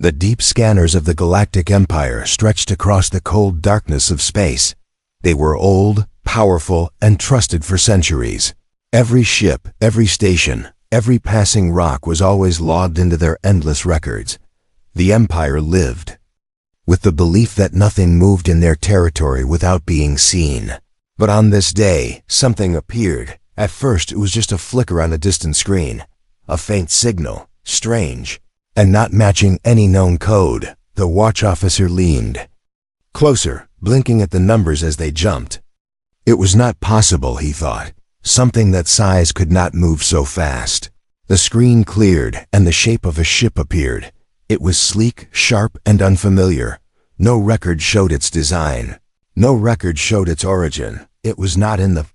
The deep scanners of the Galactic Empire stretched across the cold darkness of space. They were old, powerful, and trusted for centuries. Every ship, every station, every passing rock was always logged into their endless records. The Empire lived with the belief that nothing moved in their territory without being seen. But on this day, something appeared. At first, it was just a flicker on a distant screen. A faint signal, strange, and not matching any known code. The watch officer leaned closer, blinking at the numbers as they jumped. It was not possible, he thought. Something that size could not move so fast. The screen cleared, and the shape of a ship appeared. It was sleek, sharp, and unfamiliar. No record showed its design. No record showed its origin. It was not in the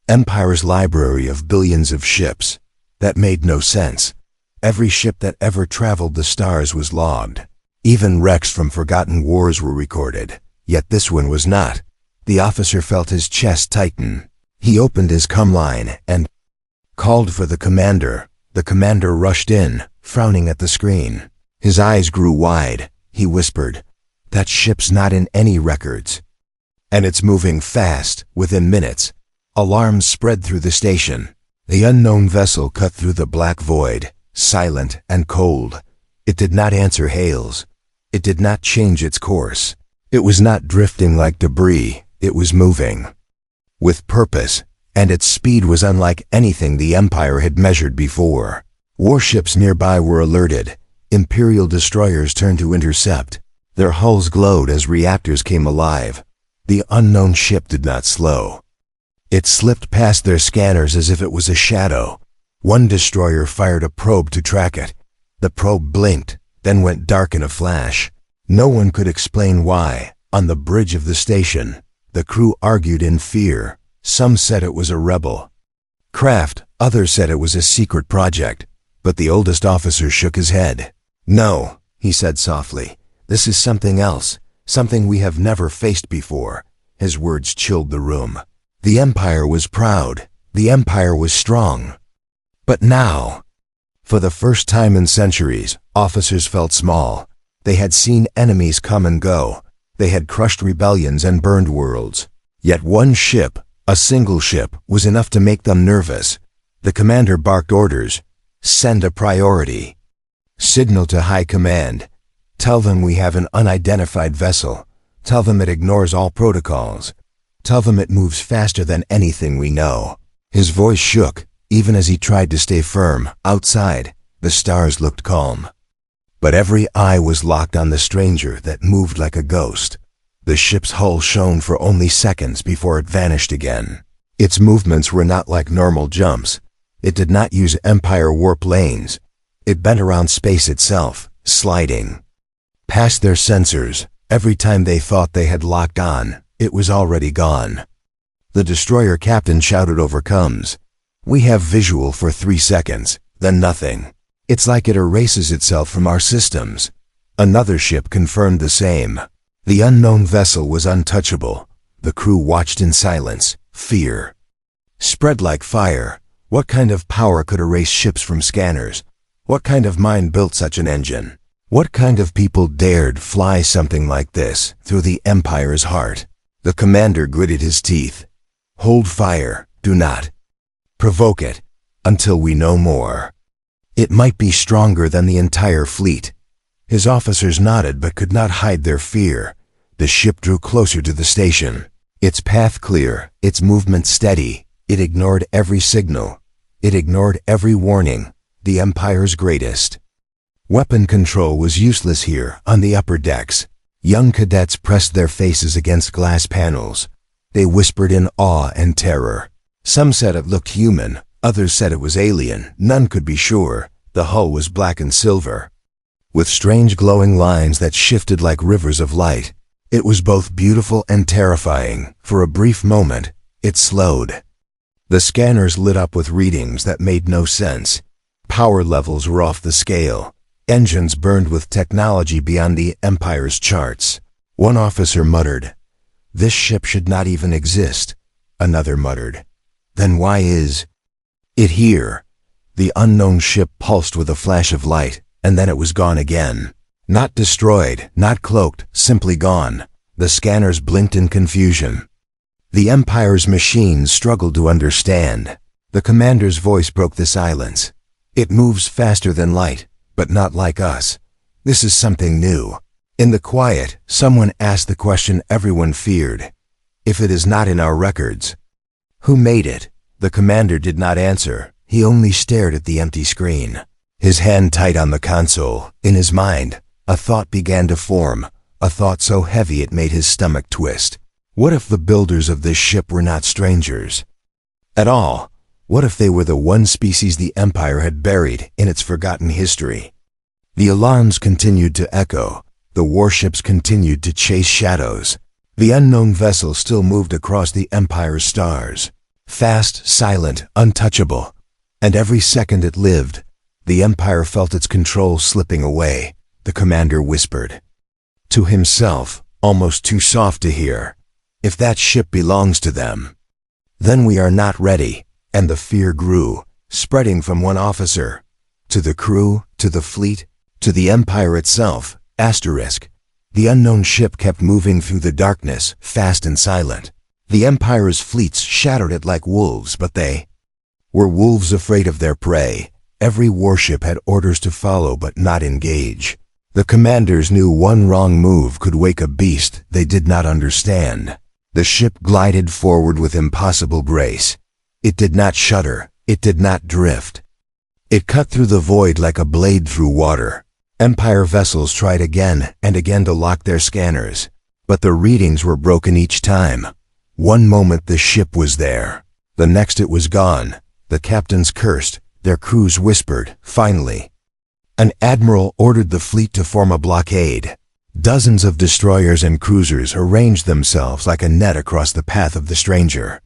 Empire's library of billions of ships. That made no sense. Every ship that ever traveled the stars was logged. Even wrecks from forgotten wars were recorded. Yet this one was not. The officer felt his chest tighten. He opened his line and called for the commander. The commander rushed in, frowning at the screen. His eyes grew wide. He whispered, "That ship's not in any records. And it's moving fast, within minutes." Alarms spread through the station. The unknown vessel cut through the black void, silent and cold. It did not answer hails. It did not change its course. It was not drifting like debris. It was moving with purpose, and its speed was unlike anything the Empire had measured before. Warships nearby were alerted. Imperial destroyers turned to intercept. Their hulls glowed as reactors came alive. The unknown ship did not slow. It slipped past their scanners as if it was a shadow. One destroyer fired a probe to track it. The probe blinked, then went dark in a flash. No one could explain why. On the bridge of the station, the crew argued in fear. Some said it was a rebel craft, others said it was a secret project, but the oldest officer shook his head. "No," he said softly. "This is something else, something we have never faced before." His words chilled the room. The Empire was proud. The Empire was strong. But now, for the first time in centuries, officers felt small. They had seen enemies come and go. They had crushed rebellions and burned worlds. Yet one ship, a single ship, was enough to make them nervous. The commander barked orders. "Send a priority. Signal to high command. Tell them we have an unidentified vessel. Tell them it ignores all protocols. Tell them it moves faster than anything we know." His voice shook, even as he tried to stay firm. Outside, the stars looked calm. But every eye was locked on the stranger that moved like a ghost. The ship's hull shone for only seconds before it vanished again. Its movements were not like normal jumps. It did not use Empire warp lanes. It bent around space itself, sliding past their sensors. Every time they thought they had locked on, it was already gone. The destroyer captain shouted over comms, "We have visual for 3 seconds, then nothing. It's like it erases itself from our systems." Another ship confirmed the same. The unknown vessel was untouchable. The crew watched in silence. Fear spread like fire. What kind of power could erase ships from scanners? What kind of mind built such an engine? What kind of people dared fly something like this through the Empire's heart? The commander gritted his teeth. "Hold fire. Do not provoke it until we know more. It might be stronger than the entire fleet." His officers nodded but could not hide their fear. The ship drew closer to the station. Its path clear, its movement steady. It ignored every signal. It ignored every warning. The Empire's greatest. Weapon control was useless here on the upper decks. Young cadets pressed their faces against glass panels. They whispered in awe and terror. Some said it looked human. Others said it was alien. None could be sure. The hull was black and silver, with strange glowing lines that shifted like rivers of light. It was both beautiful and terrifying. For a brief moment, it slowed. The scanners lit up with readings that made no sense. Power levels were off the scale. Engines burned with technology beyond the Empire's charts. One officer muttered, "This ship should not even exist." Another muttered, "Then why is it here?" The unknown ship pulsed with a flash of light, and then it was gone again. Not destroyed, not cloaked, simply gone. The scanners blinked in confusion. The Empire's machines struggled to understand. The commander's voice broke the silence. It moves faster than light, but not like us. This is something new. In the quiet, someone asked the question everyone feared. If it is not in our records, who made it? The commander did not answer. He only stared at the empty screen. His hand tight on the console. In his mind, a thought began to form, a thought so heavy it made his stomach twist. What if the builders of this ship were not strangers at all? What if they were the one species the Empire had buried in its forgotten history? The alarms continued to echo. The warships continued to chase shadows. The unknown vessel still moved across the Empire's stars. Fast, silent, untouchable. And every second it lived, the Empire felt its control slipping away. The commander whispered to himself, almost too soft to hear, "If that ship belongs to them, then we are not ready." And the fear grew, spreading from one officer to the crew, to the fleet, to the Empire itself. The unknown ship kept moving through the darkness, fast and silent. The Empire's fleets shadowed it like wolves, but they were wolves afraid of their prey. Every warship had orders to follow but not engage. The commanders knew one wrong move could wake a beast they did not understand. The ship glided forward with impossible grace. It did not shudder. It did not drift. It cut through the void like a blade through water. Empire vessels tried again and again to lock their scanners, but the readings were broken each time. One moment the ship was there. The next it was gone. The captains cursed. Their crews whispered. Finally, an admiral ordered the fleet to form a blockade. Dozens of destroyers and cruisers arranged themselves like a net across the path of the stranger.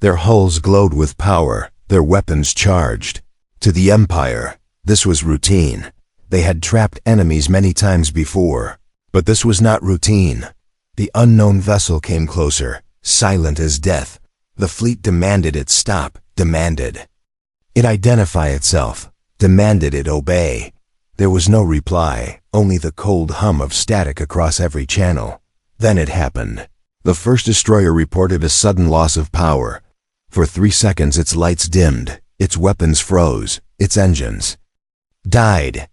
Their hulls glowed with power, their weapons charged. To the Empire, this was routine. They had trapped enemies many times before, but this was not routine. The unknown vessel came closer, silent as death. The fleet demanded it stop, demanded it identify itself, demanded it obey. There was no reply, only the cold hum of static across every channel. Then it happened. The first destroyer reported a sudden loss of power. For 3 seconds its lights dimmed, its weapons froze, its engines died.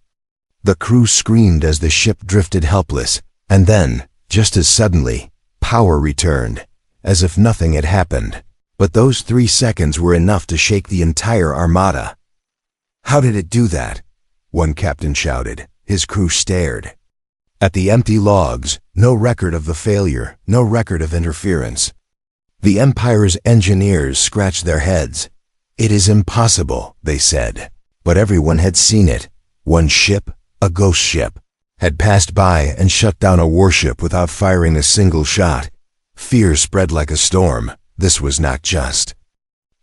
The crew screamed as the ship drifted helpless, and then, just as suddenly, power returned, as if nothing had happened. But those 3 seconds were enough to shake the entire armada. "How did it do that?" one captain shouted. His crew stared at the empty logs, no record of the failure, no record of interference. The Empire's engineers scratched their heads. "It is impossible," they said. But everyone had seen it. One ship, a ghost ship, had passed by and shut down a warship without firing a single shot. Fear spread like a storm. This was not just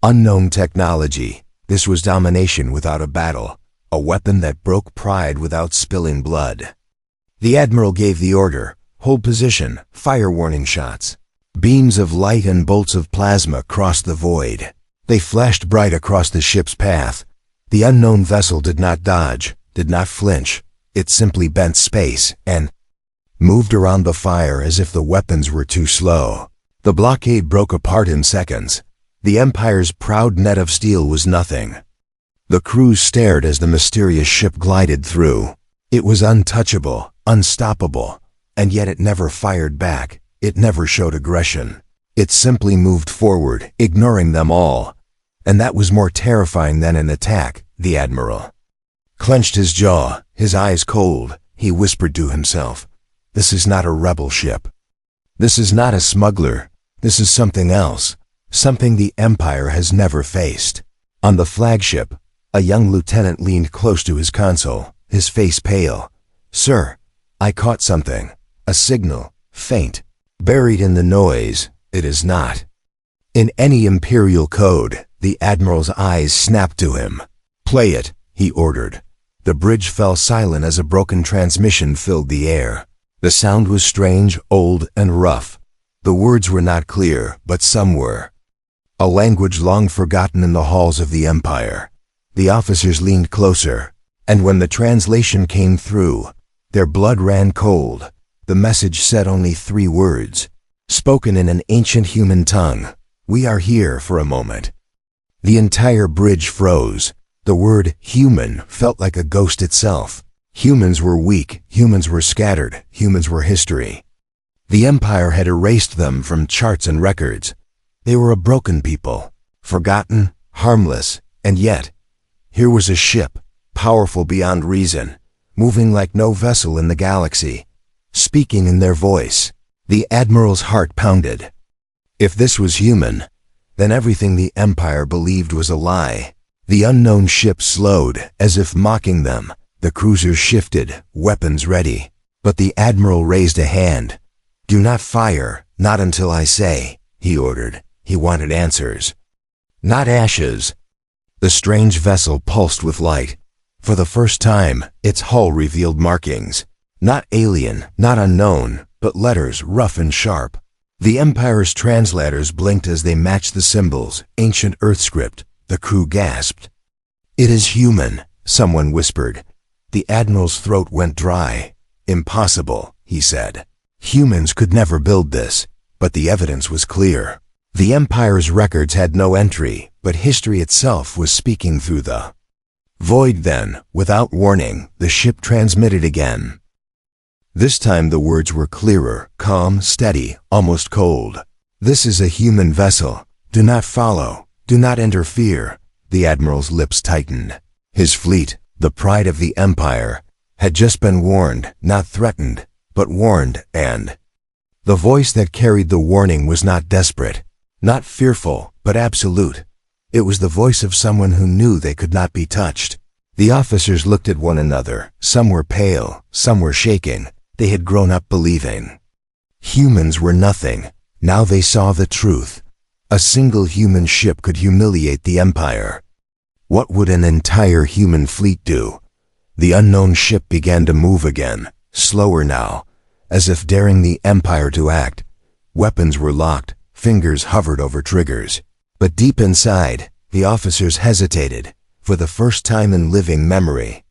unknown technology. This was domination without a battle, a weapon that broke pride without spilling blood. The admiral gave the order, "Hold position, fire warning shots." Beams of light and bolts of plasma crossed the void. They flashed bright across the ship's path. The unknown vessel did not dodge, did not flinch. It simply bent space and moved around the fire as if the weapons were too slow. The blockade broke apart in seconds. The Empire's proud net of steel was nothing. The crews stared as the mysterious ship glided through. It was untouchable, unstoppable, and yet it never fired back. It never showed aggression. It simply moved forward, ignoring them all. And that was more terrifying than an attack. The admiral clenched his jaw, his eyes cold. He whispered to himself, "This is not a rebel ship. This is not a smuggler. This is something else, something the Empire has never faced." On the flagship, a young lieutenant leaned close to his console, his face pale. "Sir, I caught something. A signal, faint, buried in the noise. It is not in any imperial code." The admiral's eyes snapped to him. "Play it," he ordered. The bridge fell silent as a broken transmission filled the air. The sound was strange, old, and rough. The words were not clear, but some were. A language long forgotten in the halls of the Empire. The officers leaned closer, and when the translation came through, Their blood ran cold. The message said only 3 words, spoken in an ancient human tongue. "We are here for a moment." The entire bridge froze. The word human felt like a ghost itself. Humans were weak, humans were scattered, humans were history. The Empire had erased them from charts and records. They were a broken people, forgotten, harmless, and yet, here was a ship, powerful beyond reason, moving like no vessel in the galaxy, speaking in their voice. The Admiral's heart pounded. If this was human, then everything the Empire believed was a lie. The unknown ship slowed, as if mocking them. The cruisers shifted, weapons ready. But the Admiral raised a hand. "Do not fire, not until I say," he ordered. He wanted answers, not ashes. The strange vessel pulsed with light. For the first time, its hull revealed markings. Not alien, not unknown, but letters rough and sharp. The Empire's translators blinked as they matched the symbols, ancient Earth script. The crew gasped. "It is human," someone whispered. The Admiral's throat went dry. "Impossible," he said. Humans could never build this, but the evidence was clear. The Empire's records had no entry, but history itself was speaking through the void. Then, without warning, the ship transmitted again. This time the words were clearer, calm, steady, almost cold. "This is a human vessel. Do not follow. Do not interfere." The Admiral's lips tightened. His fleet, the pride of the Empire, had just been warned, not threatened, but warned, and the voice that carried the warning was not desperate, not fearful, but absolute. It was the voice of someone who knew they could not be touched. The officers looked at one another. Some were pale, some were shaking. They had grown up believing humans were nothing. Now they saw the truth. A single human ship could humiliate the Empire. What would an entire human fleet do? The unknown ship began to move again, slower now, as if daring the Empire to act. Weapons were locked, fingers hovered over triggers. But deep inside, the officers hesitated, for the first time in living memory.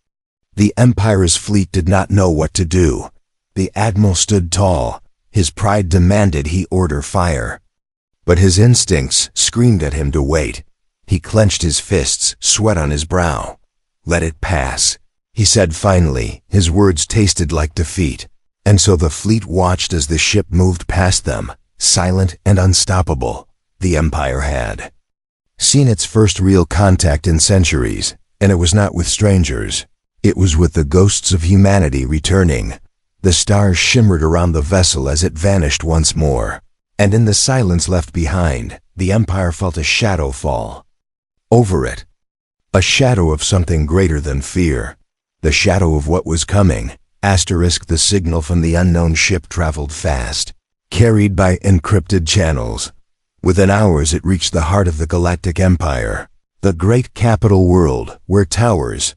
The Empire's fleet did not know what to do. The Admiral stood tall. His pride demanded he order fire. But his instincts screamed at him to wait. He clenched his fists, sweat on his brow. "Let it pass," he said finally. His words tasted like defeat. And so the fleet watched as the ship moved past them, silent and unstoppable. The Empire had seen its first real contact in centuries, and it was not with strangers. It was with the ghosts of humanity returning. The stars shimmered around the vessel as it vanished once more. And in the silence left behind, the Empire felt a shadow fall over it. A shadow of something greater than fear. The shadow of what was coming. The signal from the unknown ship traveled fast, carried by encrypted channels. Within hours it reached the heart of the Galactic Empire, the great capital world where towers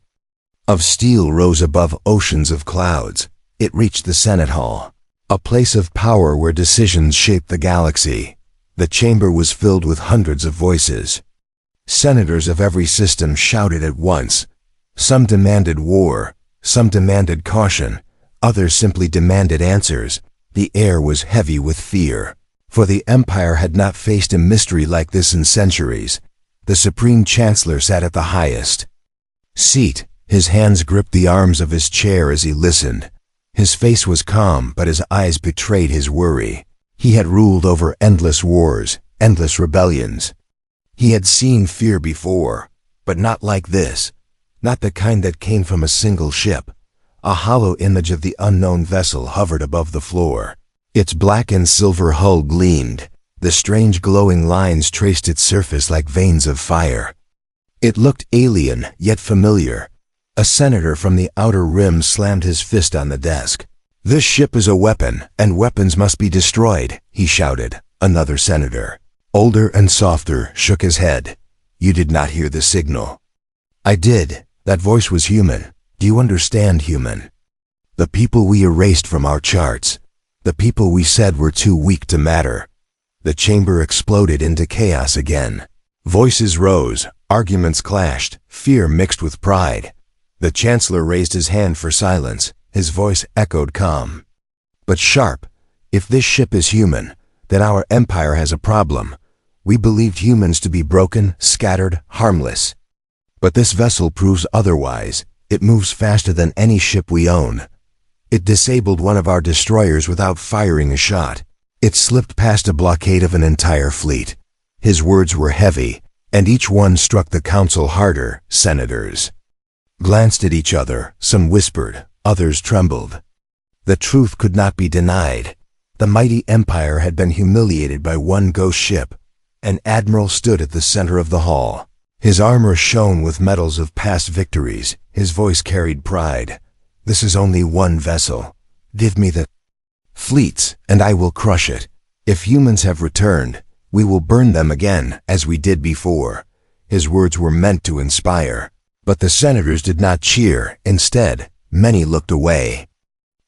of steel rose above oceans of clouds. It reached the Senate Hall, a place of power where decisions shaped the galaxy. The chamber was filled with hundreds of voices. Senators of every system shouted at once. Some demanded war, some demanded caution, others simply demanded answers. The air was heavy with fear, for the Empire had not faced a mystery like this in centuries. The Supreme Chancellor sat at the highest seat. His hands gripped the arms of his chair as he listened. His face was calm, but his eyes betrayed his worry. He had ruled over endless wars, endless rebellions. He had seen fear before, but not like this. Not the kind that came from a single ship. A hollow image of the unknown vessel hovered above the floor. Its black and silver hull gleamed. The strange glowing lines traced its surface like veins of fire. It looked alien, yet familiar. A senator from the outer rim slammed his fist on the desk. "This ship is a weapon, and weapons must be destroyed," he shouted. Another senator, older and softer, shook his head. "You did not hear the signal." "I did. That voice was human. Do you understand, human? The people we erased from our charts. The people we said were too weak to matter." The chamber exploded into chaos again. Voices rose, arguments clashed, fear mixed with pride. The Chancellor raised his hand for silence. His voice echoed calm, but sharp. If this ship is human, then our empire has a problem. We believed humans to be broken, scattered, harmless. But this vessel proves otherwise. It moves faster than any ship we own. It disabled one of our destroyers without firing a shot. It slipped past a blockade of an entire fleet. His words were heavy, and each one struck the council harder. Senators glanced at each other. Some whispered, others trembled. The truth could not be denied. The mighty empire had been humiliated by one ghost ship. An admiral stood at the center of the hall. His armor shone with medals of past victories. His voice carried pride. This is only one vessel. Give me the fleets, and I will crush it. If humans have returned, we will burn them again, as we did before. His words were meant to inspire. But the senators did not cheer. Instead, many looked away.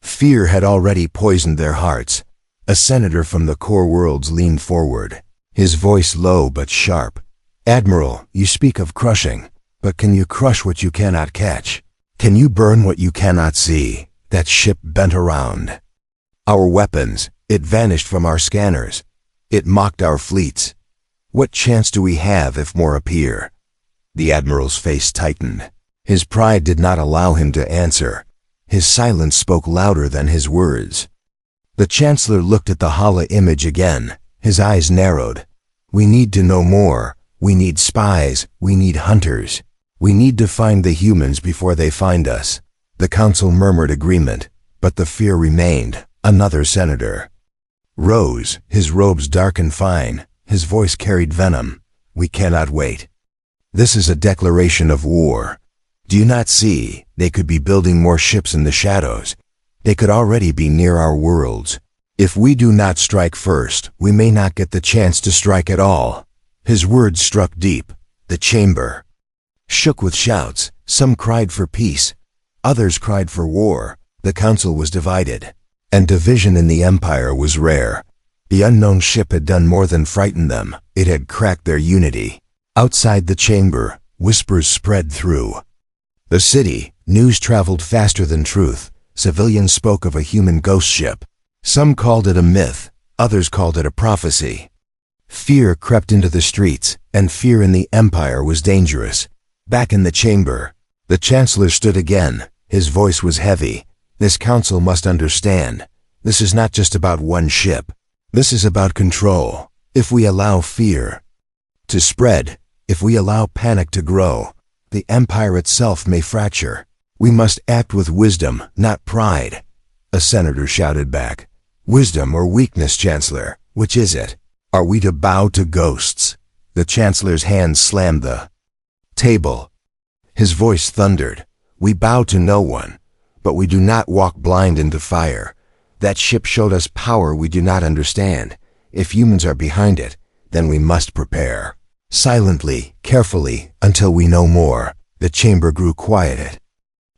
Fear had already poisoned their hearts. A senator from the core worlds leaned forward, his voice low but sharp. Admiral, you speak of crushing, but can you crush what you cannot catch? Can you burn what you cannot see? That ship bent around. Our weapons, it vanished from our scanners. It mocked our fleets. What chance do we have if more appear? The admiral's face tightened. His pride did not allow him to answer. His silence spoke louder than his words. The chancellor looked at the hollow image again. His eyes narrowed. We need to know more. We need spies. We need hunters. We need to find the humans before they find us. The council murmured agreement, but the fear remained. Another senator rose, his robes dark and fine. His voice carried venom. We cannot wait. This is a declaration of war. Do you not see? They could be building more ships in the shadows. They could already be near our worlds. If we do not strike first, we may not get the chance to strike at all. His words struck deep. The chamber shook with shouts. Some cried for peace. Others cried for war. The council was divided. And division in the empire was rare. The unknown ship had done more than frighten them. It had cracked their unity. Outside the chamber, whispers spread through the city. News traveled faster than truth. Civilians spoke of a human ghost ship. Some called it a myth. Others called it a prophecy. Fear crept into the streets, and fear in the empire was dangerous. Back in the chamber, the chancellor stood again. His voice was heavy. This council must understand. This is not just about one ship. This is about control. If we allow fear to spread, if we allow panic to grow, the empire itself may fracture. We must act with wisdom, not pride. A senator shouted back. Wisdom or weakness, Chancellor? Which is it? Are we to bow to ghosts? The Chancellor's hand slammed the table. His voice thundered. We bow to no one, but we do not walk blind into fire. That ship showed us power we do not understand. If humans are behind it, then we must prepare. Silently, carefully, until we know more. The chamber grew quiet.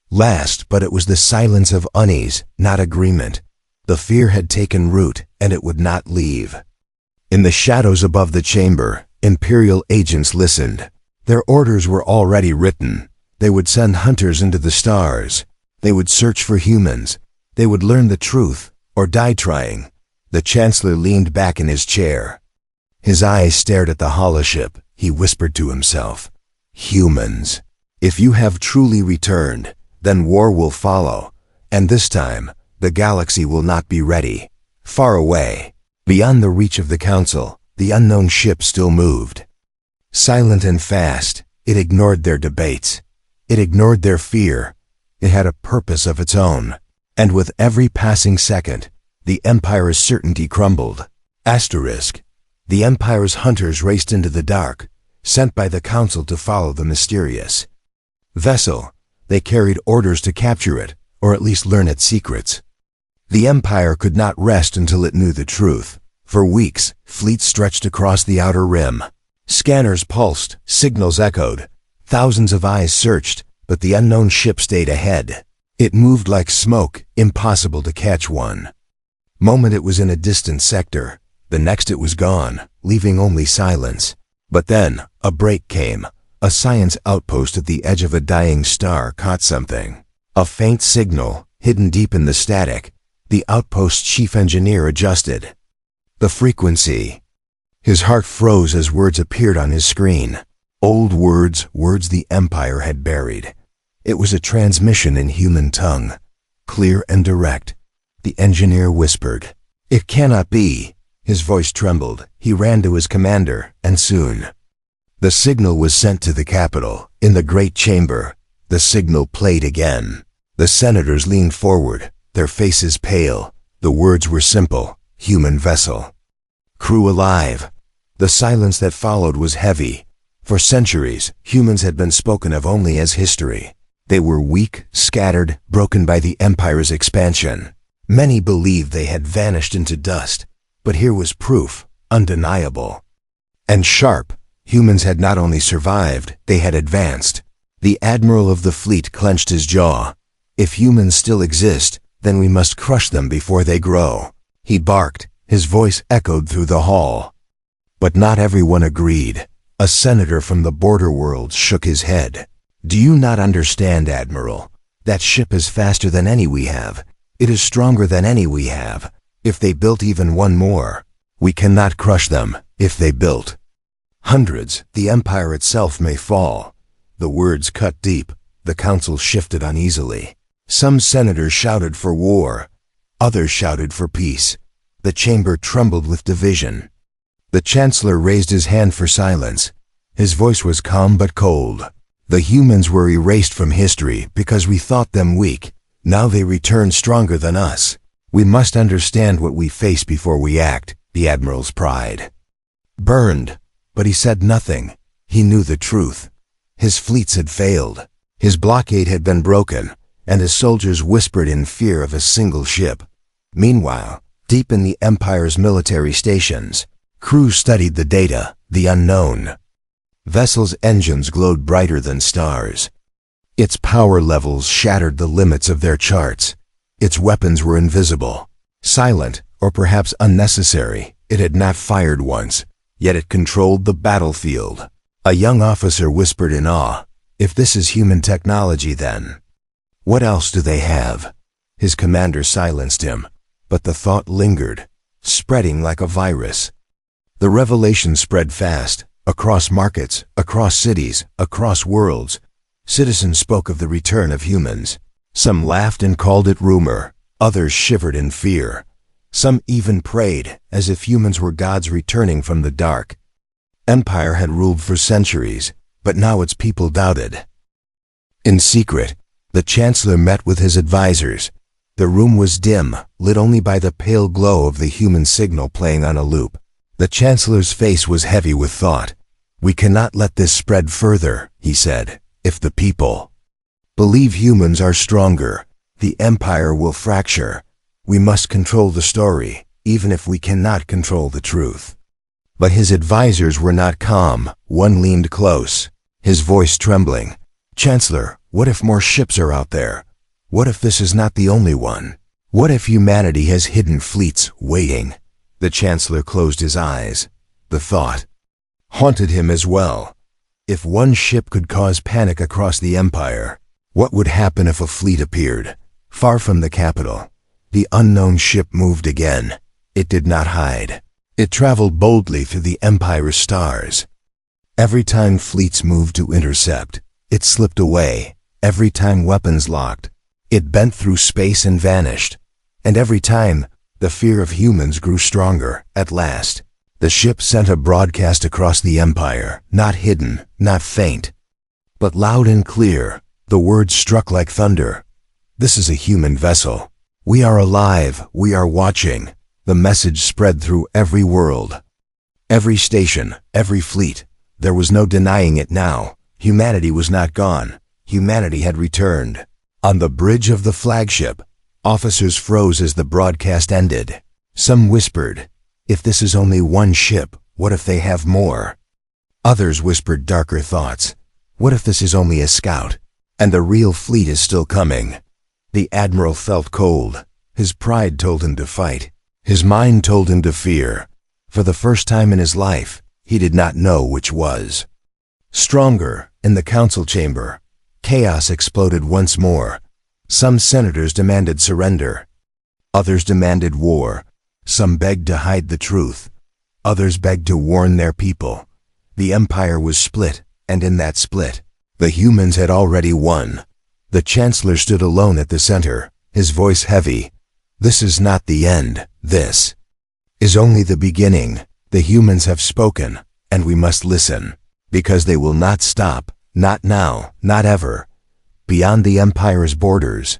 Last, but it was the silence of unease, not agreement. The fear had taken root, and it would not leave. In the shadows above the chamber, imperial agents listened. Their orders were already written. They would send hunters into the stars. They would search for humans. They would learn the truth, or die trying. The chancellor leaned back in his chair. His eyes stared at the holoship. He whispered to himself, humans. If you have truly returned, then war will follow. And this time, the galaxy will not be ready. Far away, beyond the reach of the council, the unknown ship still moved. Silent and fast, it ignored their debates. It ignored their fear. It had a purpose of its own. And with every passing second, the Empire's certainty crumbled. Asterisk. The Empire's hunters raced into the dark, sent by the Council to follow the mysterious vessel. They carried orders to capture it, or at least learn its secrets. The Empire could not rest until it knew the truth. For weeks, fleets stretched across the outer rim. Scanners pulsed, signals echoed. Thousands of eyes searched, but the unknown ship stayed ahead. It moved like smoke, impossible to catch one moment it was in a distant sector. The next it was gone, leaving only silence. But then, a break came. A science outpost at the edge of a dying star caught something. A faint signal, hidden deep in the static. The outpost chief engineer adjusted the frequency. His heart froze as words appeared on his screen. Old words, words the Empire had buried. It was a transmission in human tongue, clear and direct. The engineer whispered, "It cannot be." His voice trembled. He ran to his commander, and soon the signal was sent to the capital. In the great chamber, the signal played again. The senators leaned forward, their faces pale. The words were simple: human vessel. Crew alive. The silence that followed was heavy. For centuries, humans had been spoken of only as history. They were weak, scattered, broken by the Empire's expansion. Many believed they had vanished into dust, but here was proof, undeniable and sharp. Humans had not only survived, they had advanced. The admiral of the fleet clenched his jaw. If humans still exist, then we must crush them before they grow. He barked. His voice echoed through the hall. But not everyone agreed. A senator from the border world shook his head. "Do you not understand, Admiral? That ship is faster than any we have. It is stronger than any we have. If they built even one more, we cannot crush them. If they built hundreds, the Empire itself may fall." The words cut deep. The council shifted uneasily. Some senators shouted for war. Others shouted for peace. The chamber trembled with division. The chancellor raised his hand for silence. His voice was calm but cold. "The humans were erased from history because we thought them weak. Now they return stronger than us. We must understand what we face before we act." The admiral's pride burned, but he said nothing. He knew the truth. His fleets had failed. His blockade had been broken, and his soldiers whispered in fear of a single ship. Meanwhile, deep in the Empire's military stations, crews studied the data, the unknown. Vessel's engines glowed brighter than stars. Its power levels shattered the limits of their charts. Its weapons were invisible, silent, or perhaps unnecessary. It had not fired once, yet it controlled the battlefield. A young officer whispered in awe, "If this is human technology, then what else do they have?" His commander silenced him, but the thought lingered, spreading like a virus. The revelation spread fast, across markets, across cities, across worlds. Citizens spoke of the return of humans. Some laughed and called it rumor. Others shivered in fear. Some even prayed, as if humans were gods returning from the dark. Empire had ruled for centuries, but now its people doubted. In secret, the chancellor met with his advisors. The room was dim, lit only by the pale glow of the human signal playing on a loop. The chancellor's face was heavy with thought. "We cannot let this spread further," he said. "If the people believe humans are stronger, the Empire will fracture. We must control the story, even if we cannot control the truth." But his advisors were not calm. One leaned close, his voice trembling. "Chancellor, what if more ships are out there? What if this is not the only one? What if humanity has hidden fleets waiting?" The chancellor closed his eyes. The thought haunted him as well. If one ship could cause panic across the Empire, what would happen if a fleet appeared, far from the capital? The unknown ship moved again. It did not hide. It traveled boldly through the Empire's stars. Every time fleets moved to intercept, it slipped away. Every time weapons locked, it bent through space and vanished. And every time, the fear of humans grew stronger. At last, the ship sent a broadcast across the Empire, not hidden, not faint, but loud and clear. The words struck like thunder. "This is a human vessel. We are alive. We are watching." The message spread through every world, every station, every fleet. There was no denying it now. Humanity was not gone. Humanity had returned. On the bridge of the flagship, officers froze as the broadcast ended. Some whispered, "If this is only one ship, what if they have more?" Others whispered darker thoughts. "What if this is only a scout, and the real fleet is still coming?" The admiral felt cold. His pride told him to fight. His mind told him to fear. For the first time in his life, he did not know which was stronger. In the council chamber, chaos exploded once more. Some senators demanded surrender. Others demanded war. Some begged to hide the truth. Others begged to warn their people. The empire was split, and in that split, the humans had already won. The chancellor stood alone at the center, his voice heavy. This is not the end. This is only the beginning. The humans have spoken, and we must listen, because they will not stop, not now, not ever, beyond the empire's borders.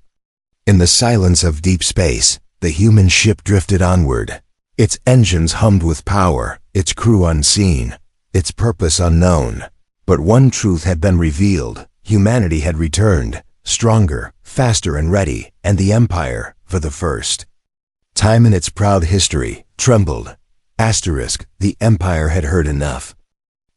In the silence of deep space, the human ship drifted onward. Its engines hummed with power, its crew unseen, its purpose unknown. But one truth had been revealed. Humanity had returned, stronger, faster and ready, and the empire, for the first time in its proud history, trembled. Asterisk, the empire had heard enough.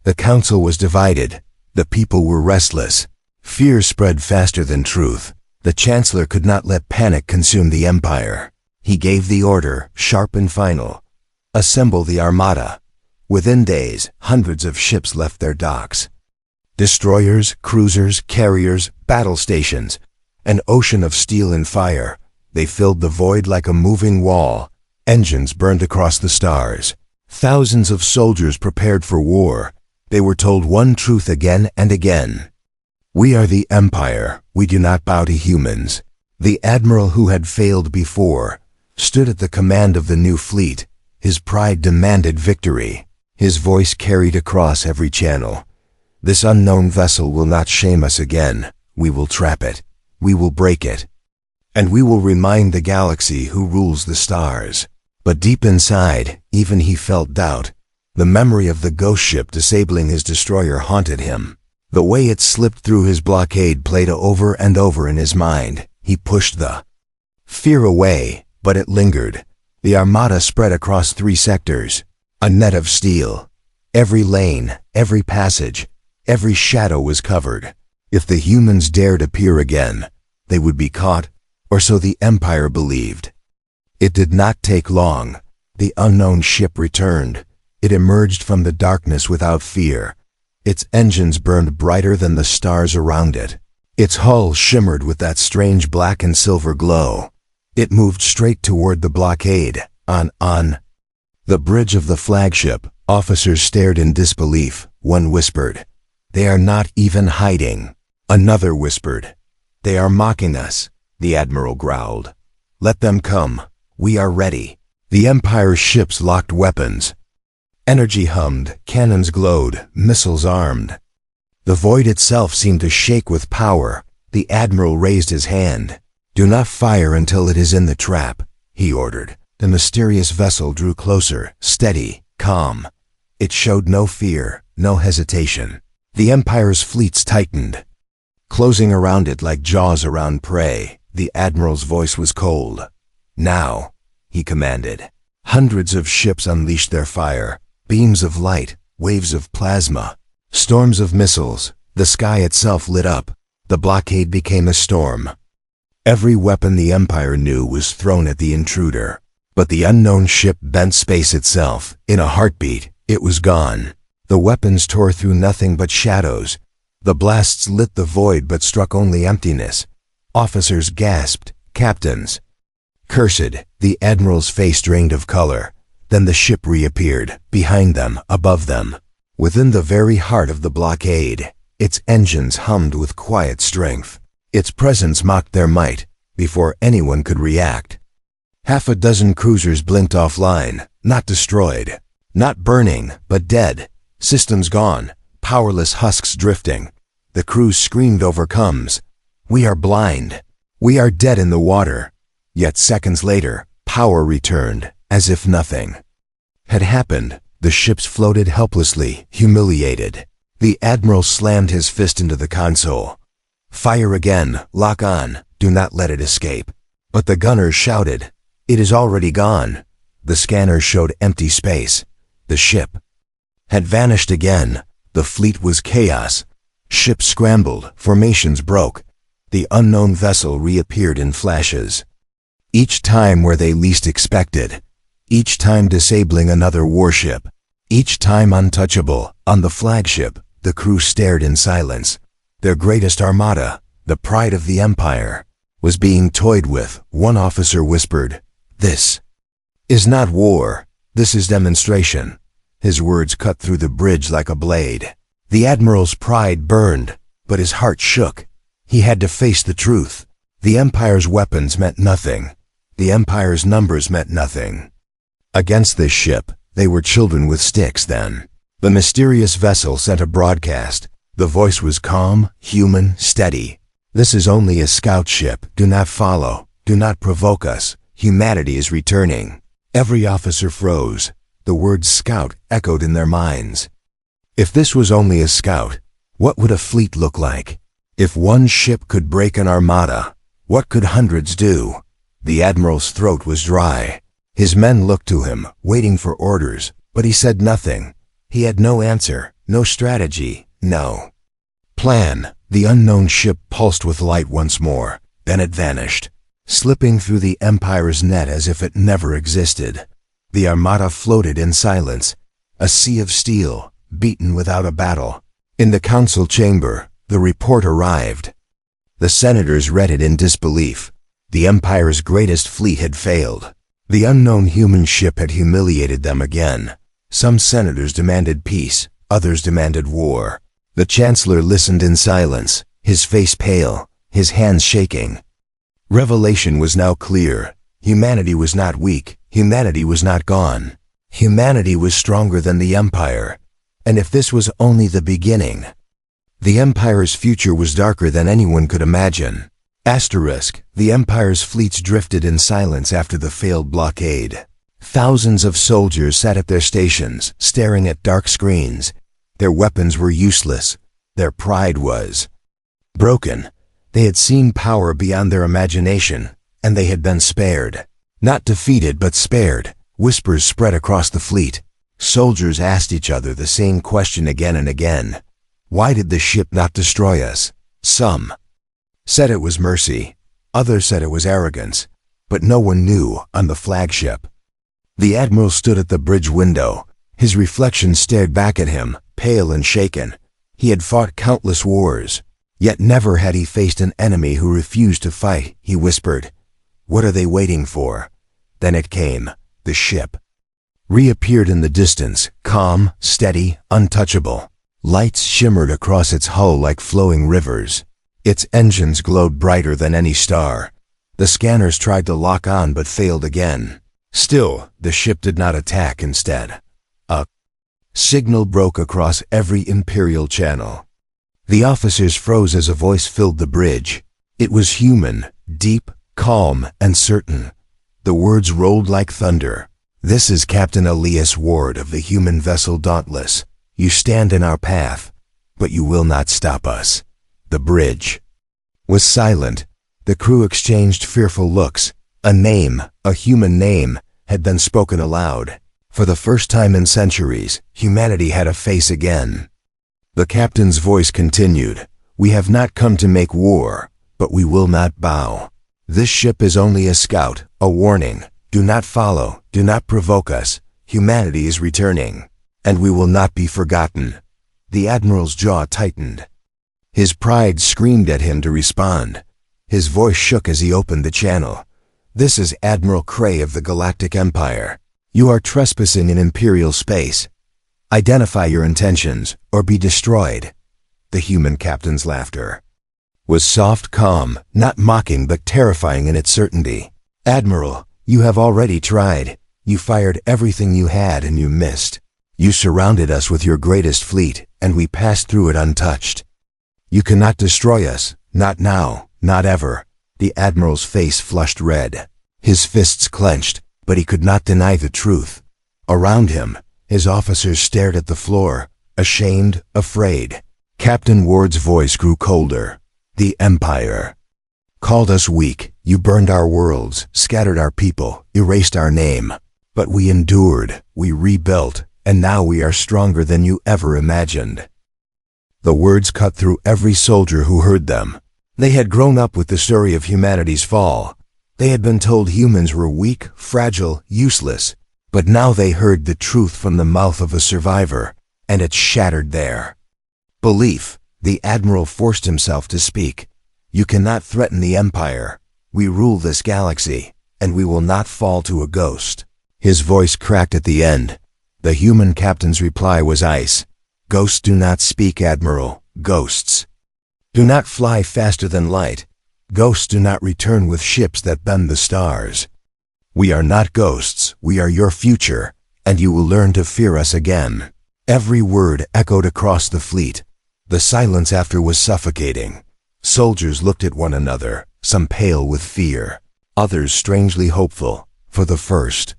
The council was divided. The people were restless. Fear spread faster than truth. The chancellor could not let panic consume the empire. He gave the order, sharp and final. Assemble the armada. Within days, hundreds of ships left their docks. Destroyers, cruisers, carriers, battle stations, an ocean of steel and fire. They filled the void like a moving wall. Engines burned across the stars. Thousands of soldiers prepared for war. They were told one truth again and again. We are the empire. We do not bow to humans. The admiral who had failed before stood at the command of the new fleet. His pride demanded victory. His voice carried across every channel. This unknown vessel will not shame us again. We will trap it. We will break it. And we will remind the galaxy who rules the stars. But deep inside, even he felt doubt. The memory of the ghost ship disabling his destroyer haunted him. The way it slipped through his blockade played over and over in his mind. He pushed the fear away, but it lingered. The armada spread across 3 sectors. A net of steel. Every lane, every passage, every shadow was covered. If the humans dared appear again, they would be caught, or so the empire believed. It did not take long. The unknown ship returned. It emerged from the darkness without fear. Its engines burned brighter than the stars around it. Its hull shimmered with that strange black and silver glow. It moved straight toward the blockade. On. The bridge of the flagship, officers stared in disbelief. One whispered, "They are not even hiding." Another whispered, "They are mocking us." The admiral growled, "Let them come. We are ready." The Empire's ships locked weapons. Energy hummed, cannons glowed, missiles armed. The void itself seemed to shake with power. The admiral raised his hand. "Do not fire until it is in the trap," he ordered. The mysterious vessel drew closer, steady, calm. It showed no fear, no hesitation. The Empire's fleets tightened, closing around it like jaws around prey. The admiral's voice was cold. "Now," he commanded. Hundreds of ships unleashed their fire. Beams of light, waves of plasma, storms of missiles. The sky itself lit up. The blockade became a storm. Every weapon the Empire knew was thrown at the intruder. But the unknown ship bent space itself. In a heartbeat, it was gone. The weapons tore through nothing but shadows. The blasts lit the void but struck only emptiness. Officers gasped. Captains cursed. The admiral's face drained of color. Then the ship reappeared, behind them, above them. Within the very heart of the blockade, its engines hummed with quiet strength. Its presence mocked their might, before anyone could react. Half a dozen cruisers blinked offline, not destroyed, not burning, but dead. Systems gone, powerless husks drifting. The crew screamed overcomes. "We are blind. We are dead in the water." Yet seconds later, power returned, as if nothing had happened. The ships floated helplessly, humiliated. The admiral slammed his fist into the console. "Fire again, lock on, do not let it escape." But the gunners shouted, "It is already gone." The scanners showed empty space. The ship had vanished again. The fleet was chaos. Ships scrambled, formations broke. The unknown vessel reappeared in flashes. Each time where they least expected. Each time disabling another warship. Each time untouchable. On the flagship, the crew stared in silence. Their greatest armada, the pride of the Empire, was being toyed with, one officer whispered, "This is not war. This is demonstration." His words cut through the bridge like a blade. The admiral's pride burned, but his heart shook. He had to face the truth. The Empire's weapons meant nothing. The Empire's numbers meant nothing. Against this ship, they were children with sticks then. The mysterious vessel sent a broadcast. The voice was calm, human, steady. "This is only a scout ship. Do not follow. Do not provoke us. Humanity is returning." Every officer froze. The word scout echoed in their minds. If this was only a scout, what would a fleet look like? If one ship could break an armada, what could hundreds do? The admiral's throat was dry. His men looked to him, waiting for orders, but he said nothing. He had no answer, no strategy, no plan. The unknown ship pulsed with light once more, then it vanished, slipping through the Empire's net as if it never existed. The armada floated in silence, a sea of steel, beaten without a battle. In the council chamber, the report arrived. The senators read it in disbelief. The Empire's greatest fleet had failed. The unknown human ship had humiliated them again. Some senators demanded peace, others demanded war. The chancellor listened in silence, his face pale, his hands shaking. Revelation was now clear. Humanity was not weak. Humanity was not gone. Humanity was stronger than the Empire. And if this was only the beginning, the Empire's future was darker than anyone could imagine. The Empire's fleets drifted in silence after the failed blockade. Thousands of soldiers sat at their stations, staring at dark screens. Their weapons were useless. Their pride was broken. They had seen power beyond their imagination, and they had been spared. Not defeated, but spared. Whispers spread across the fleet. Soldiers asked each other the same question again and again. Why did the ship not destroy us? Some said it was mercy. Others said it was arrogance. But no one knew on the flagship. The admiral stood at the bridge window. His reflection stared back at him, pale and shaken. He had fought countless wars, yet never had he faced an enemy who refused to fight. He whispered, "What are they waiting for?" Then it came. The ship reappeared in the distance, calm, steady, untouchable. Lights shimmered across its hull like flowing rivers. Its engines glowed brighter than any star. The scanners tried to lock on but failed again. Still, the ship did not attack. Instead, a signal broke across every imperial channel. The officers froze as a voice filled the bridge. It was human, deep, calm, and certain. The words rolled like thunder. "This is Captain Elias Ward of the human vessel Dauntless. You stand in our path, but you will not stop us." The bridge was silent. The crew exchanged fearful looks. A name, a human name, had been spoken aloud. For the first time in centuries, humanity had a face again. The captain's voice continued, "We have not come to make war, but we will not bow. This ship is only a scout, a warning. Do not follow, do not provoke us. Humanity is returning, and we will not be forgotten." The admiral's jaw tightened. His pride screamed at him to respond. His voice shook as he opened the channel. "This is Admiral Cray of the Galactic Empire. You are trespassing in imperial space. Identify your intentions, or be destroyed." The human captain's laughter was soft, calm, not mocking but terrifying in its certainty. "Admiral, you have already tried. You fired everything you had and you missed. You surrounded us with your greatest fleet, and we passed through it untouched. You cannot destroy us, not now, not ever." The admiral's face flushed red. His fists clenched, but he could not deny the truth. Around him, his officers stared at the floor, ashamed, afraid. Captain Ward's voice grew colder. "The Empire called us weak. You burned our worlds, scattered our people, erased our name. But we endured, we rebuilt, and now we are stronger than you ever imagined." The words cut through every soldier who heard them. They had grown up with the story of humanity's fall. They had been told humans were weak, fragile, useless. But now they heard the truth from the mouth of a survivor, and it shattered their belief. The admiral forced himself to speak. "You cannot threaten the Empire. We rule this galaxy, and we will not fall to a ghost." His voice cracked at the end. The human captain's reply was ice. "Ghosts do not speak, Admiral. Ghosts do not fly faster than light. Ghosts do not return with ships that bend the stars. We are not ghosts. We are your future, and you will learn to fear us again." Every word echoed across the fleet. The silence after was suffocating. Soldiers looked at one another, some pale with fear, others strangely hopeful. For the first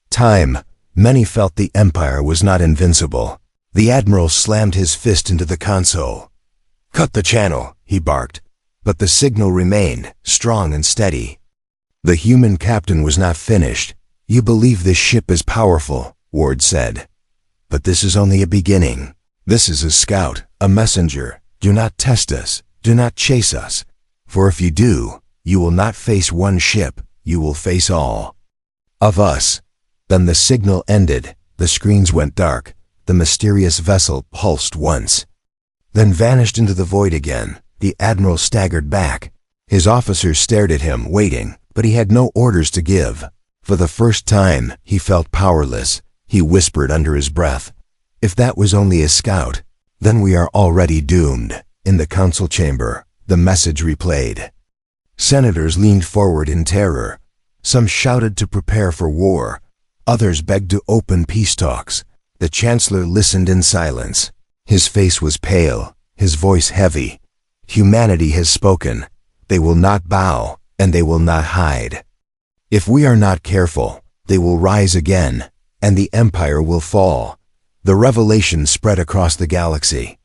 time, many felt the Empire was not invincible. The Admiral slammed his fist into the console. "Cut the channel," he barked, but the signal remained, strong and steady. The human captain was not finished. "You believe this ship is powerful," Ward said. "But this is only a beginning. This is a scout, a messenger. Do not test us. Do not chase us. For if you do, you will not face one ship. You will face all of us." Then the signal ended. The screens went dark. The mysterious vessel pulsed once, then vanished into the void again. The Admiral staggered back. His officers stared at him, waiting, but he had no orders to give. For the first time, he felt powerless. He whispered under his breath, "If that was only a scout, then we are already doomed." In the council chamber, the message replayed. Senators leaned forward in terror. Some shouted to prepare for war. Others begged to open peace talks. The Chancellor listened in silence. His face was pale, his voice heavy. "Humanity has spoken. They will not bow, and they will not hide. If we are not careful, they will rise again, and the Empire will fall." The revelation spread across the galaxy.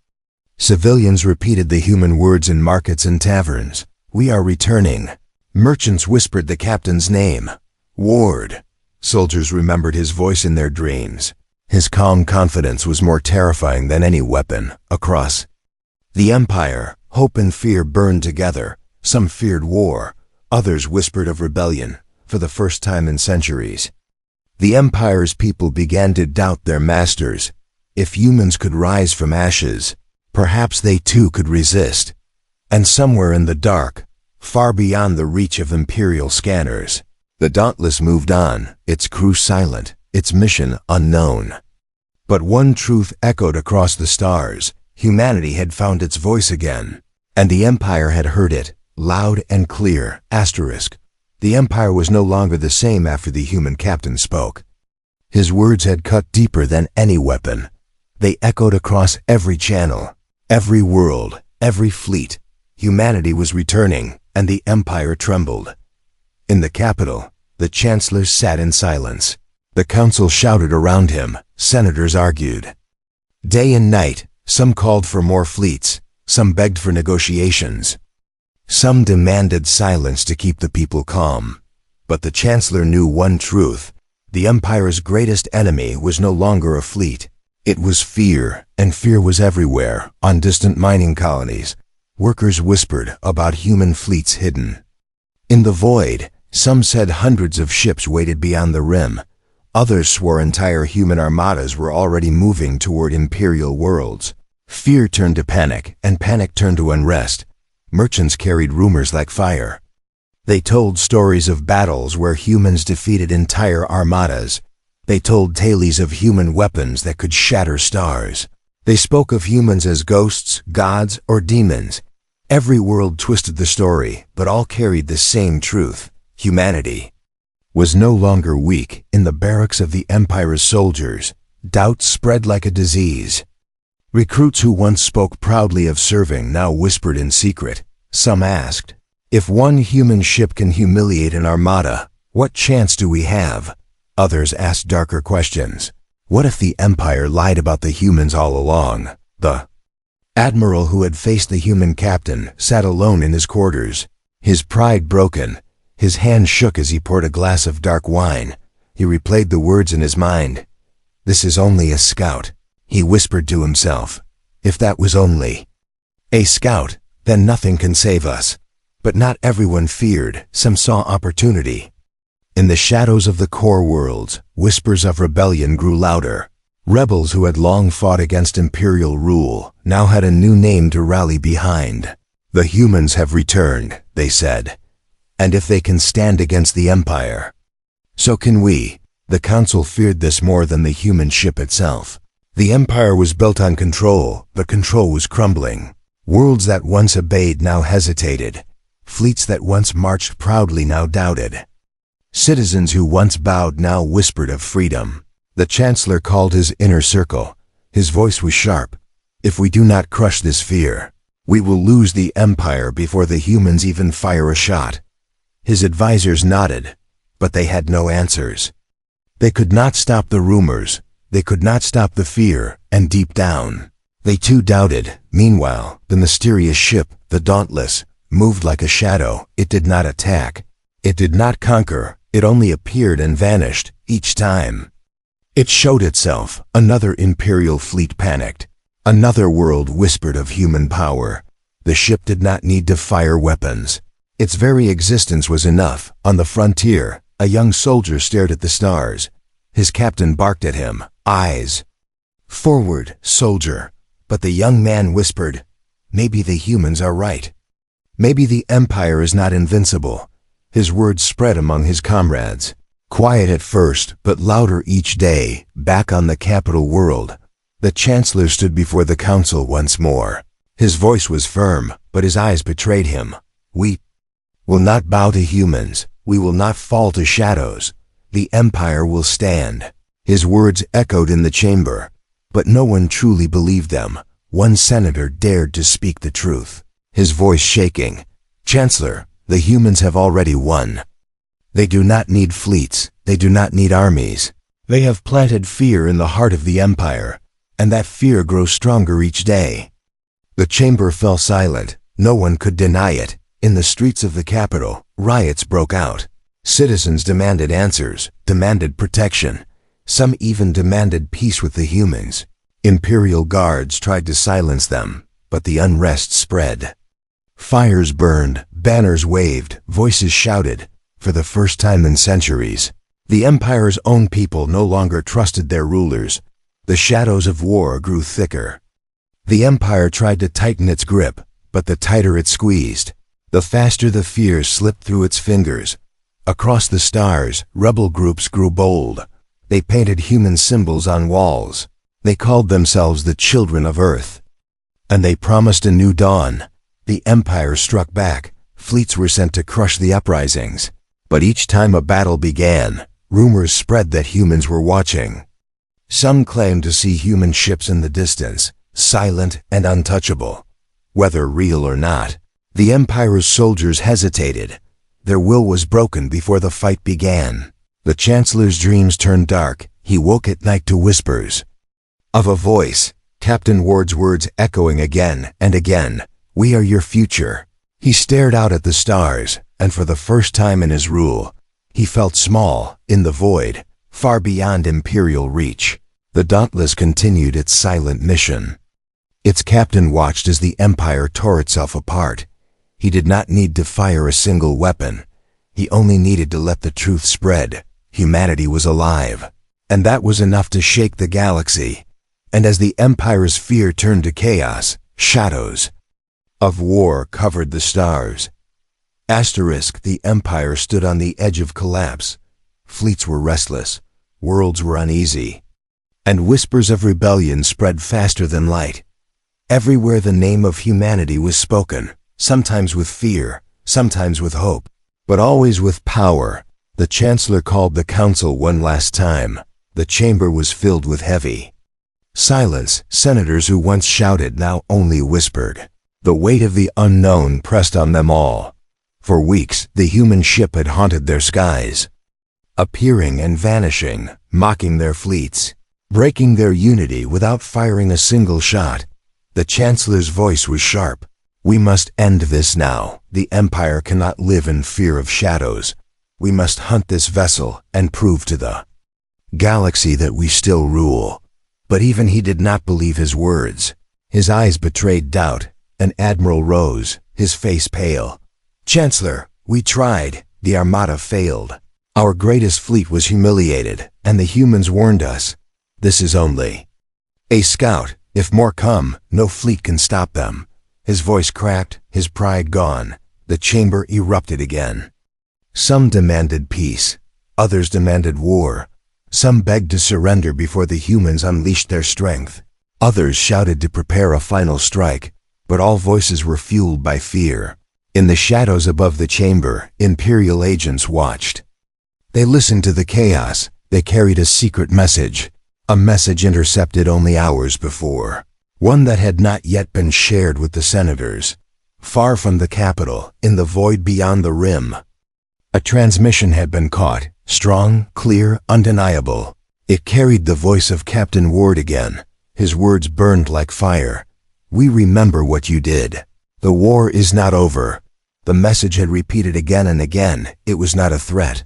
Civilians repeated the human words in markets and taverns. "We are returning." Merchants whispered the captain's name, Ward. Soldiers remembered his voice in their dreams. His calm confidence was more terrifying than any weapon. Across the Empire, hope and fear burned together. Some feared war. Others whispered of rebellion, for the first time in centuries. The Empire's people began to doubt their masters. If humans could rise from ashes, perhaps they too could resist. And somewhere in the dark, far beyond the reach of imperial scanners, the Dauntless moved on, its crew silent, its mission unknown. But one truth echoed across the stars: humanity had found its voice again, and the Empire had heard it, loud and clear. Asterisk. The Empire was no longer the same after the human captain spoke. His words had cut deeper than any weapon. They echoed across every channel, every world, every fleet. Humanity was returning, and the Empire trembled. In the capital, the Chancellor sat in silence. The council shouted around him. Senators argued. Day and night, some called for more fleets, some begged for negotiations. Some demanded silence to keep the people calm. But the Chancellor knew one truth: the Empire's greatest enemy was no longer a fleet. It was fear, and fear was everywhere. On distant mining colonies, workers whispered about human fleets hidden. In the void, some said hundreds of ships waited beyond the rim. Others swore entire human armadas were already moving toward imperial worlds. Fear turned to panic, and panic turned to unrest. Merchants carried rumors like fire. They told stories of battles where humans defeated entire armadas. They told tales of human weapons that could shatter stars. They spoke of humans as ghosts, gods, or demons. Every world twisted the story, but all carried the same truth: humanity was no longer weak. In the barracks of the Empire's soldiers, doubt spread like a disease. Recruits who once spoke proudly of serving now whispered in secret. Some asked, "If one human ship can humiliate an armada, what chance do we have?" Others asked darker questions. What if the Empire lied about the humans all along? The Admiral, who had faced the human captain, sat alone in his quarters, his pride broken. His hand shook as he poured a glass of dark wine. He replayed the words in his mind. "This is only a scout," he whispered to himself. "If that was only a scout, then nothing can save us." But not everyone feared. Some saw opportunity. In the shadows of the core worlds, whispers of rebellion grew louder. Rebels who had long fought against imperial rule now had a new name to rally behind. "The humans have returned," they said. And if they can stand against the Empire, so can we. The Council feared this more than the human ship itself. The Empire was built on control, but control was crumbling. Worlds that once obeyed now hesitated. Fleets that once marched proudly now doubted. Citizens who once bowed now whispered of freedom. The Chancellor called his inner circle. His voice was sharp. If we do not crush this fear, we will lose the Empire before the humans even fire a shot. His advisors nodded, but they had no answers. They could not stop the rumors. They could not stop the fear, and deep down, they too doubted. Meanwhile, the mysterious ship, the Dauntless, moved like a shadow. It did not attack. It did not conquer. It only appeared and vanished, each time it showed itself. Another Imperial fleet panicked. Another world whispered of human power. The ship did not need to fire weapons. Its very existence was enough. On the frontier, a young soldier stared at the stars. His captain barked at him. Eyes forward, soldier. But the young man whispered, maybe the humans are right. Maybe the Empire is not invincible. His words spread among his comrades. Quiet at first, but louder each day. Back on the capital world, the Chancellor stood before the Council once more. His voice was firm, but his eyes betrayed him. We will not bow to humans. We will not fall to shadows. The Empire will stand. His words echoed in the chamber, but no one truly believed them. One senator dared to speak the truth, his voice shaking. Chancellor, the humans have already won. They do not need fleets. They do not need armies. They have planted fear in the heart of the Empire, and that fear grows stronger each day. The chamber fell silent. No one could deny it. In the streets of the capital, riots broke out. Citizens demanded answers, demanded protection. Some even demanded peace with the humans. Imperial guards tried to silence them, but the unrest spread. Fires burned, banners waved, voices shouted. For the first time in centuries, the Empire's own people no longer trusted their rulers. The shadows of war grew thicker. The Empire tried to tighten its grip, but the tighter it squeezed, the faster the fear slipped through its fingers. Across the stars, rebel groups grew bold. They painted human symbols on walls. They called themselves the Children of Earth. And they promised a new dawn. The Empire struck back. Fleets were sent to crush the uprisings. But each time a battle began, rumors spread that humans were watching. Some claimed to see human ships in the distance, silent and untouchable. Whether real or not, the Empire's soldiers hesitated. Their will was broken before the fight began. The Chancellor's dreams turned dark. He woke at night to whispers of a voice, Captain Ward's words echoing again and again. We are your future. He stared out at the stars, and for the first time in his rule, he felt small, in the void, far beyond Imperial reach. The Dauntless continued its silent mission. Its captain watched as the Empire tore itself apart. He did not need to fire a single weapon. He only needed to let the truth spread. Humanity was alive, and that was enough to shake the galaxy. And as the Empire's fear turned to chaos, shadows of war covered the stars. The Empire stood on the edge of collapse. Fleets were restless. Worlds were uneasy. And whispers of rebellion spread faster than light. Everywhere the name of humanity was spoken, sometimes with fear, sometimes with hope, but always with power. The Chancellor called the Council one last time. The chamber was filled with heavy silence. Senators who once shouted now only whispered. The weight of the unknown pressed on them all. For weeks, the human ship had haunted their skies, appearing and vanishing, mocking their fleets, breaking their unity without firing a single shot. The Chancellor's voice was sharp. We must end this now. The Empire cannot live in fear of shadows. We must hunt this vessel and prove to the galaxy that we still rule. But even he did not believe his words. His eyes betrayed doubt. An admiral rose, his face pale. Chancellor, we tried. The Armada failed. Our greatest fleet was humiliated, and the humans warned us. This is only a scout. If more come, no fleet can stop them. His voice cracked, his pride gone. The chamber erupted again. Some demanded peace, others demanded war. Some begged to surrender before the humans unleashed their strength. Others shouted to prepare a final strike, but all voices were fueled by fear. In the shadows above the chamber, Imperial agents watched. They listened to the chaos. They carried a secret message, a message intercepted only hours before, one that had not yet been shared with the senators. Far from the capital, in the void beyond the rim, a transmission had been caught, strong, clear, undeniable. It carried the voice of Captain Ward again. His words burned like fire. "We remember what you did. The war is not over." The message had repeated again and again. It was not a threat.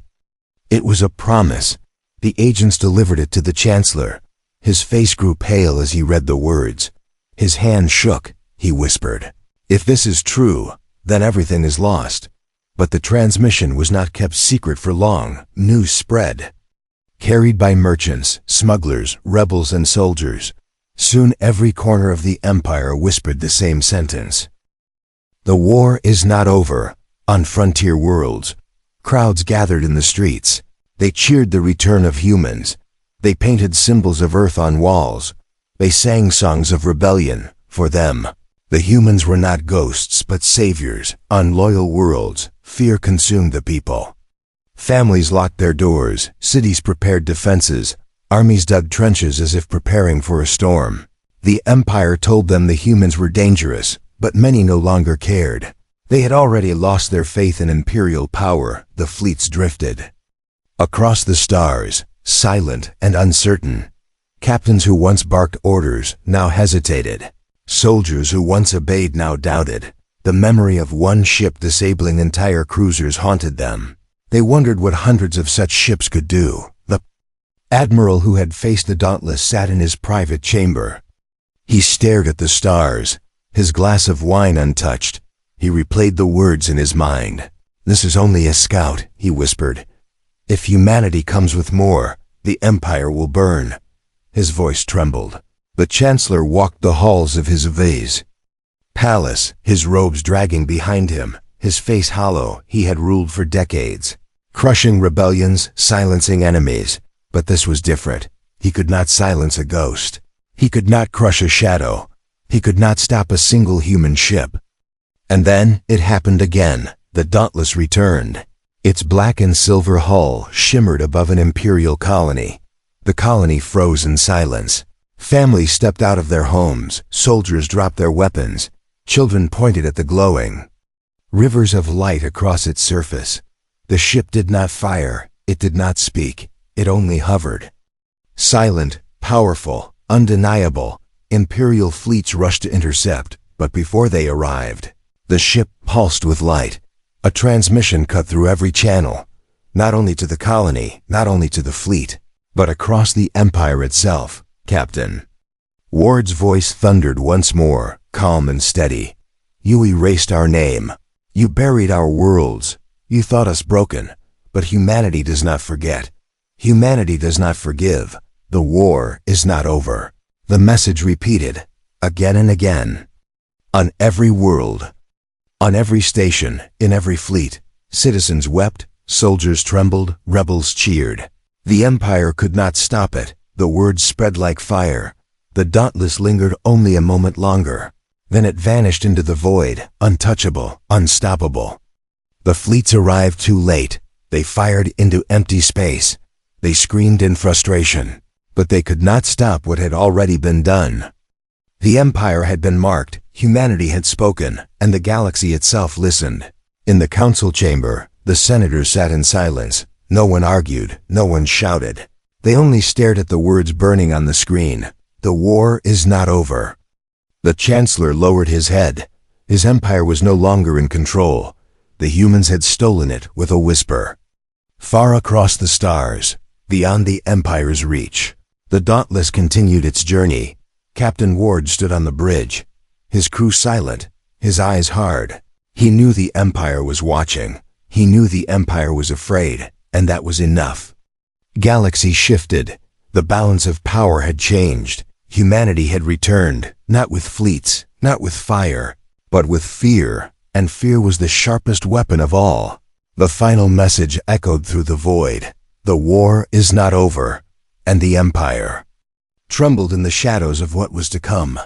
It was a promise. The agents delivered it to the Chancellor. His face grew pale as he read the words. His hand shook. He whispered, "If this is true, then everything is lost." But the transmission was not kept secret for long. News spread. Carried by merchants, smugglers, rebels, and soldiers. Soon every corner of the empire whispered the same sentence. The war is not over. On frontier worlds, crowds gathered in the streets. They cheered the return of humans. They painted symbols of Earth on walls. They sang songs of rebellion. For them, the humans were not ghosts but saviors. On loyal worlds, fear consumed the people. Families locked their doors. Cities prepared defenses. Armies dug trenches as if preparing for a storm. The Empire told them the humans were dangerous, but many no longer cared. They had already lost their faith in imperial power. The fleets drifted across the stars, silent and uncertain. Captains who once barked orders now hesitated. Soldiers who once obeyed now doubted. The memory of one ship disabling entire cruisers haunted them. They wondered what hundreds of such ships could do. The admiral who had faced the Dauntless sat in his private chamber. He stared at the stars, his glass of wine untouched. He replayed the words in his mind. "This is only a scout," he whispered. "If humanity comes with more, the Empire will burn." His voice trembled. The Chancellor walked the halls of his vase palace, his robes dragging behind him, his face hollow. He had ruled for decades, crushing rebellions, silencing enemies. But this was different. He could not silence a ghost. He could not crush a shadow. He could not stop a single human ship. And then it happened again. The Dauntless returned. Its black and silver hull shimmered above an imperial colony. The colony froze in silence. Families stepped out of their homes. Soldiers dropped their weapons. Children pointed at the glowing rivers of light across its surface. The ship did not fire. It did not speak. It only hovered. Silent, powerful, undeniable. Imperial fleets rushed to intercept, but before they arrived, the ship pulsed with light. A transmission cut through every channel, not only to the colony, not only to the fleet, but across the Empire itself. "Captain." Ward's voice thundered once more, calm and steady. "You erased our name. You buried our worlds. You thought us broken. But humanity does not forget. Humanity does not forgive. The war is not over." The message repeated, again and again. On every world, on every station, in every fleet, citizens wept, soldiers trembled, rebels cheered. The Empire could not stop it. The words spread like fire. The Dauntless lingered only a moment longer. Then it vanished into the void, untouchable, unstoppable. The fleets arrived too late. They fired into empty space. They screamed in frustration. But they could not stop what had already been done. The Empire had been marked, humanity had spoken, and the galaxy itself listened. In the council chamber, the senators sat in silence. No one argued, no one shouted. They only stared at the words burning on the screen. The war is not over. The Chancellor lowered his head. His empire was no longer in control. The humans had stolen it with a whisper. Far across the stars, beyond the Empire's reach, the Dauntless continued its journey. Captain Ward stood on the bridge, his crew silent, his eyes hard. He knew the Empire was watching. He knew the Empire was afraid, and that was enough. Galaxy shifted. The balance of power had changed. Humanity had returned, not with fleets, not with fire, but with fear, and fear was the sharpest weapon of all. The final message echoed through the void. The war is not over, and the Empire trembled in the shadows of what was to come.